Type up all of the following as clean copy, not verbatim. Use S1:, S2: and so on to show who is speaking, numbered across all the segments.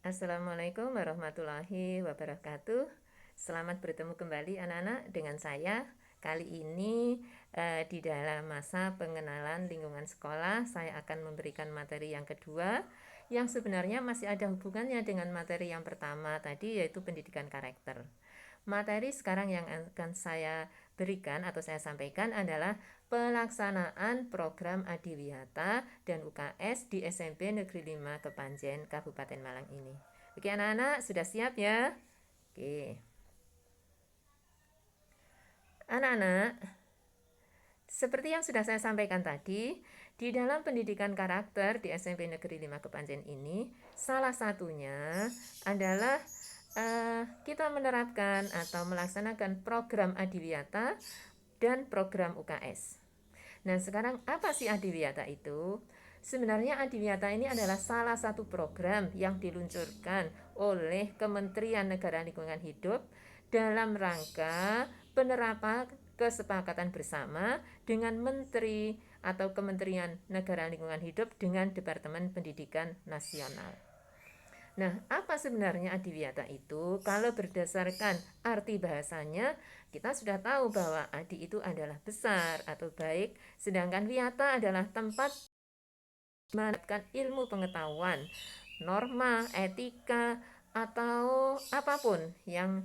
S1: Assalamualaikum warahmatullahi wabarakatuh. Selamat bertemu kembali anak-anak dengan saya. Kali ini di dalam masa pengenalan lingkungan sekolah, saya akan memberikan materi yang kedua yang sebenarnya masih ada hubungannya dengan materi yang pertama tadi, yaitu pendidikan karakter. Materi sekarang yang akan saya berikan atau saya sampaikan adalah pelaksanaan program Adiwiyata dan UKS di SMP Negeri 5 Kepanjen, Kabupaten Malang ini. Oke anak-anak, sudah siap ya? Oke. Anak-anak, seperti yang sudah saya sampaikan tadi, di dalam pendidikan karakter di SMP Negeri 5 Kepanjen ini, salah satunya adalah kita menerapkan atau melaksanakan program Adiwiyata dan program UKS. Nah, sekarang apa sih Adiwiyata itu? Sebenarnya Adiwiyata ini adalah salah satu program yang diluncurkan oleh Kementerian Negara Lingkungan Hidup dalam rangka penerapan kesepakatan bersama dengan Menteri atau Kementerian Negara Lingkungan Hidup dengan Departemen Pendidikan Nasional. Nah, apa sebenarnya Adiwiyata itu? Kalau berdasarkan arti bahasanya, kita sudah tahu bahwa adi itu adalah besar atau baik, sedangkan wiyata adalah tempat mendapatkan ilmu pengetahuan, norma, etika, atau apapun yang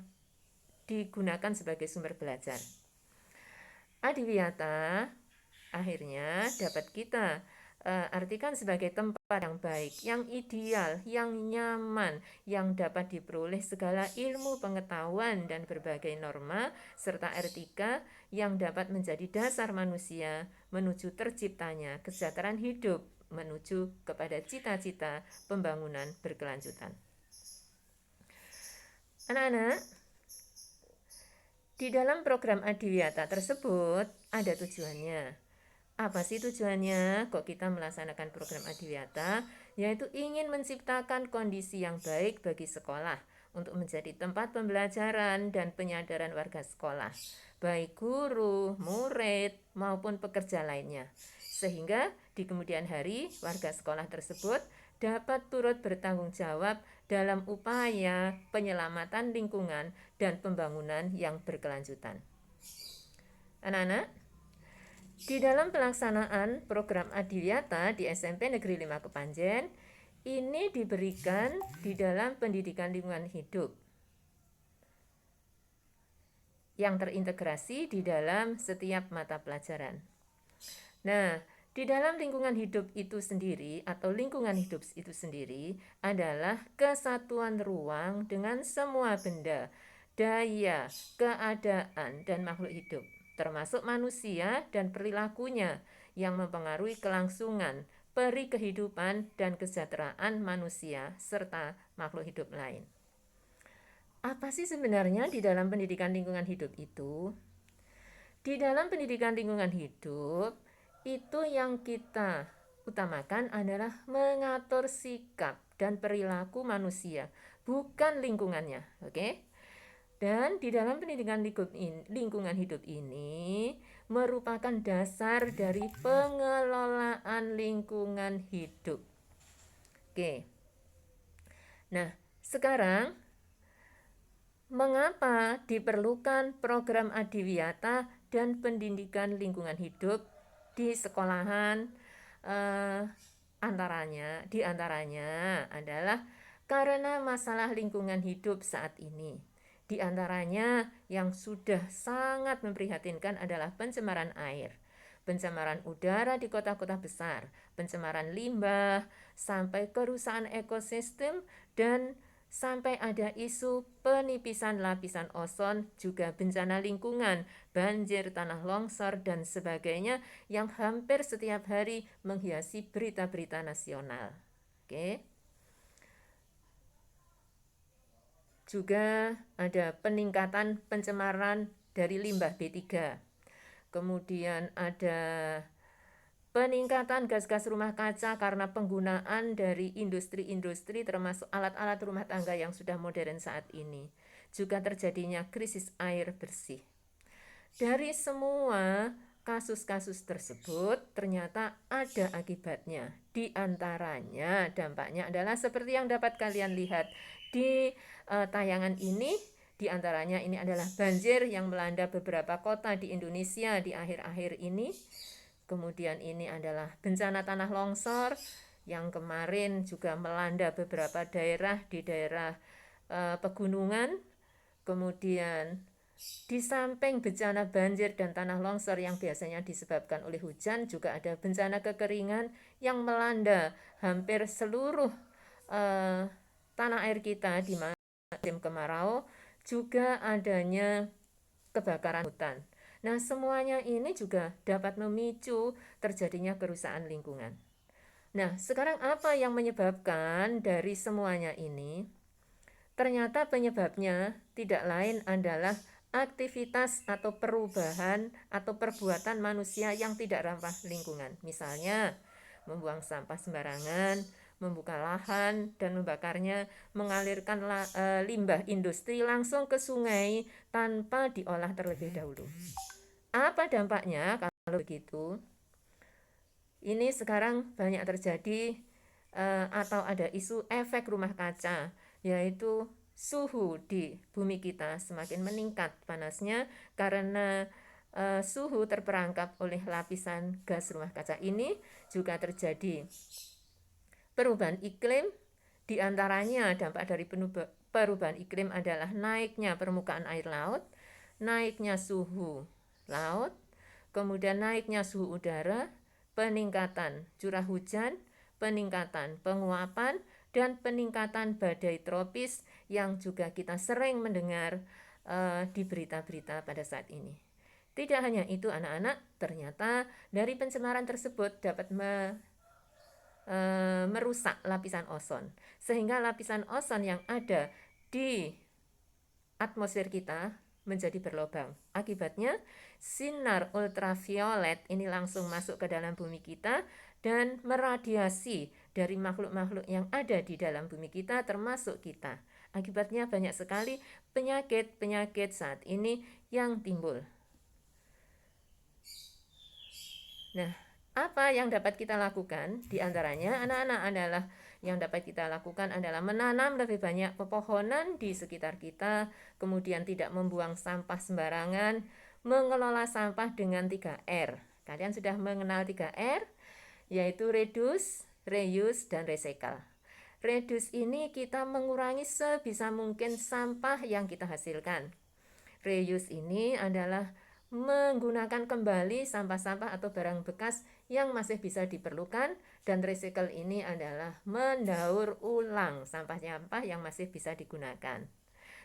S1: digunakan sebagai sumber belajar. Adiwiyata akhirnya dapat kita artikan sebagai tempat yang baik, yang ideal, yang nyaman, yang dapat diperoleh segala ilmu pengetahuan dan berbagai norma serta etika yang dapat menjadi dasar manusia menuju terciptanya kesejahteraan hidup, menuju kepada cita-cita pembangunan berkelanjutan. Anak-anak, di dalam program Adiwiyata tersebut ada tujuannya. Apa sih tujuannya? Kok kita melaksanakan program Adiwiyata? Yaitu ingin menciptakan kondisi yang baik bagi sekolah untuk menjadi tempat pembelajaran dan penyadaran warga sekolah, baik guru, murid, maupun pekerja lainnya. Sehingga di kemudian hari warga sekolah tersebut dapat turut bertanggung jawab dalam upaya penyelamatan lingkungan dan pembangunan yang berkelanjutan. Anak-anak, di dalam pelaksanaan program Adiwiyata di SMP Negeri 5 Kepanjen, ini diberikan di dalam pendidikan lingkungan hidup yang terintegrasi di dalam setiap mata pelajaran. Nah, di dalam lingkungan hidup itu sendiri atau lingkungan hidup itu sendiri adalah kesatuan ruang dengan semua benda, daya, keadaan, dan makhluk hidup, termasuk manusia dan perilakunya yang mempengaruhi kelangsungan, peri kehidupan, dan kesejahteraan manusia serta makhluk hidup lain. Apa sih sebenarnya di dalam pendidikan lingkungan hidup itu? Di dalam pendidikan lingkungan hidup, itu yang kita utamakan adalah mengatur sikap dan perilaku manusia, bukan lingkungannya, oke? Dan di dalam pendidikan lingkungan hidup ini merupakan dasar dari pengelolaan lingkungan hidup. Oke. Nah, sekarang mengapa diperlukan program Adiwiyata dan pendidikan lingkungan hidup di sekolahan? Diantaranya adalah karena masalah lingkungan hidup saat ini. Di antaranya yang sudah sangat memprihatinkan adalah pencemaran air, pencemaran udara di kota-kota besar, pencemaran limbah, sampai kerusakan ekosistem, dan sampai ada isu penipisan lapisan ozon, juga bencana lingkungan, banjir, tanah longsor, dan sebagainya yang hampir setiap hari menghiasi berita-berita nasional. Oke. Juga ada peningkatan pencemaran dari limbah B3. Kemudian ada peningkatan gas-gas rumah kaca karena penggunaan dari industri-industri termasuk alat-alat rumah tangga yang sudah modern saat ini. Juga terjadinya krisis air bersih. Dari semua kasus-kasus tersebut ternyata ada akibatnya. Di antaranya dampaknya adalah seperti yang dapat kalian lihat di tayangan ini. Di antaranya ini adalah banjir yang melanda beberapa kota di Indonesia di akhir-akhir ini. Kemudian ini adalah bencana tanah longsor yang kemarin juga melanda beberapa daerah di daerah pegunungan. Kemudian di samping bencana banjir dan tanah longsor yang biasanya disebabkan oleh hujan, juga ada bencana kekeringan yang melanda hampir seluruh tanah air kita di musim kemarau, juga adanya kebakaran hutan. Nah, semuanya ini juga dapat memicu terjadinya kerusakan lingkungan. Nah, sekarang apa yang menyebabkan dari semuanya ini? Ternyata penyebabnya tidak lain adalah aktivitas atau perubahan atau perbuatan manusia yang tidak ramah lingkungan. Misalnya, membuang sampah sembarangan, membuka lahan dan membakarnya, mengalirkan limbah industri langsung ke sungai tanpa diolah terlebih dahulu. Apa dampaknya kalau begitu? Ini sekarang banyak terjadi atau ada isu efek rumah kaca, yaitu suhu di bumi kita semakin meningkat panasnya karena suhu terperangkap oleh lapisan gas rumah kaca ini. Juga terjadi perubahan iklim, diantaranya dampak dari perubahan iklim adalah naiknya permukaan air laut, naiknya suhu laut, kemudian naiknya suhu udara, peningkatan curah hujan, peningkatan penguapan, dan peningkatan badai tropis yang juga kita sering mendengar di berita-berita pada saat ini. Tidak hanya itu anak-anak, ternyata dari pencemaran tersebut dapat merusak lapisan ozon, sehingga lapisan ozon yang ada di atmosfer kita menjadi berlubang. Akibatnya sinar ultraviolet ini langsung masuk ke dalam bumi kita dan meradiasi dari makhluk-makhluk yang ada di dalam bumi kita, termasuk kita. Akibatnya banyak sekali penyakit-penyakit saat ini yang timbul. Nah, apa yang dapat kita lakukan? Di antaranya anak-anak adalah yang dapat kita lakukan adalah menanam lebih banyak pepohonan di sekitar kita, kemudian tidak membuang sampah sembarangan, mengelola sampah dengan 3R. Kalian sudah mengenal 3R, yaitu reduce, reuse, dan recycle. Reduce ini kita mengurangi sebisa mungkin sampah yang kita hasilkan. Reuse ini adalah menggunakan kembali sampah-sampah atau barang bekas yang masih bisa diperlukan, dan recycle ini adalah mendaur ulang sampah-sampah yang masih bisa digunakan.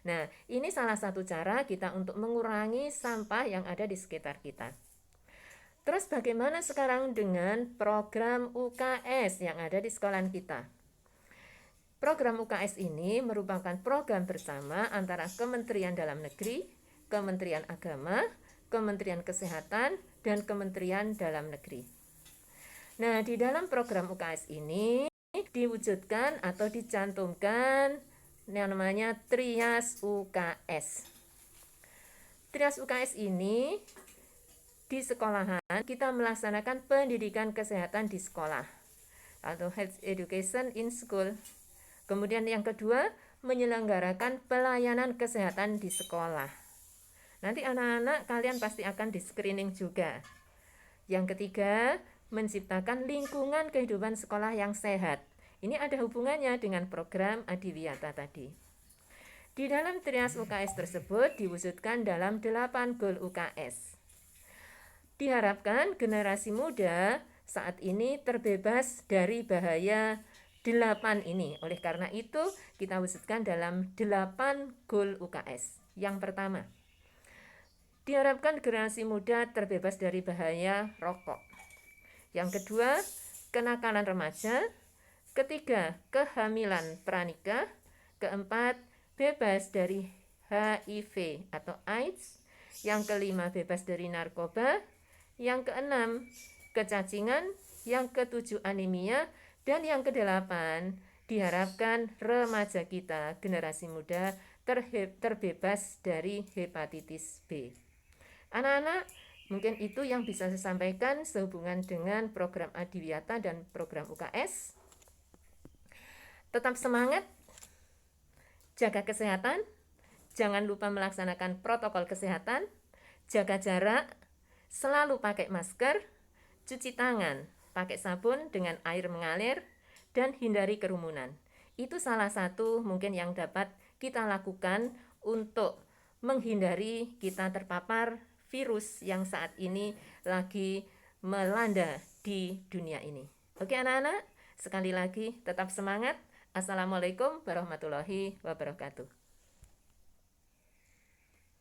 S1: Nah, ini salah satu cara kita untuk mengurangi sampah yang ada di sekitar kita. Terus bagaimana sekarang dengan program UKS yang ada di sekolah kita? Program UKS ini merupakan program bersama antara Kementerian Dalam Negeri, Kementerian Agama, Kementerian Kesehatan, dan Kementerian Dalam Negeri. Nah, di dalam program UKS ini diwujudkan atau dicantumkan yang namanya Trias UKS. Trias UKS ini di sekolahan kita melaksanakan pendidikan kesehatan di sekolah atau health education in school. Kemudian yang kedua, menyelenggarakan pelayanan kesehatan di sekolah. Nanti anak-anak kalian pasti akan di screening juga. Yang ketiga, menciptakan lingkungan kehidupan sekolah yang sehat. Ini ada hubungannya dengan program Adiwiyata tadi. Di dalam Trias UKS tersebut diwujudkan dalam 8 goal UKS. Diharapkan generasi muda saat ini terbebas dari bahaya 8 ini. Oleh karena itu, kita wujudkan dalam 8 goal UKS. Yang pertama, diharapkan generasi muda terbebas dari bahaya rokok. Yang kedua, kenakalan remaja. Ketiga, kehamilan pranikah. Keempat, bebas dari HIV atau AIDS. Yang kelima, bebas dari narkoba. Yang keenam, kecacingan. Yang ketujuh, anemia. Dan yang kedelapan, diharapkan remaja kita, generasi muda, terbebas dari hepatitis B. Anak-anak, Mungkin itu yang bisa saya sampaikan sehubungan dengan program Adiwiyata dan program UKS. Tetap semangat, jaga kesehatan, jangan lupa melaksanakan protokol kesehatan, jaga jarak, selalu pakai masker, cuci tangan, pakai sabun dengan air mengalir, dan hindari kerumunan. Itu salah satu mungkin yang dapat kita lakukan untuk menghindari kita terpapar virus yang saat ini lagi melanda di dunia ini. Oke anak-anak, sekali lagi tetap semangat. Assalamualaikum warahmatullahi wabarakatuh.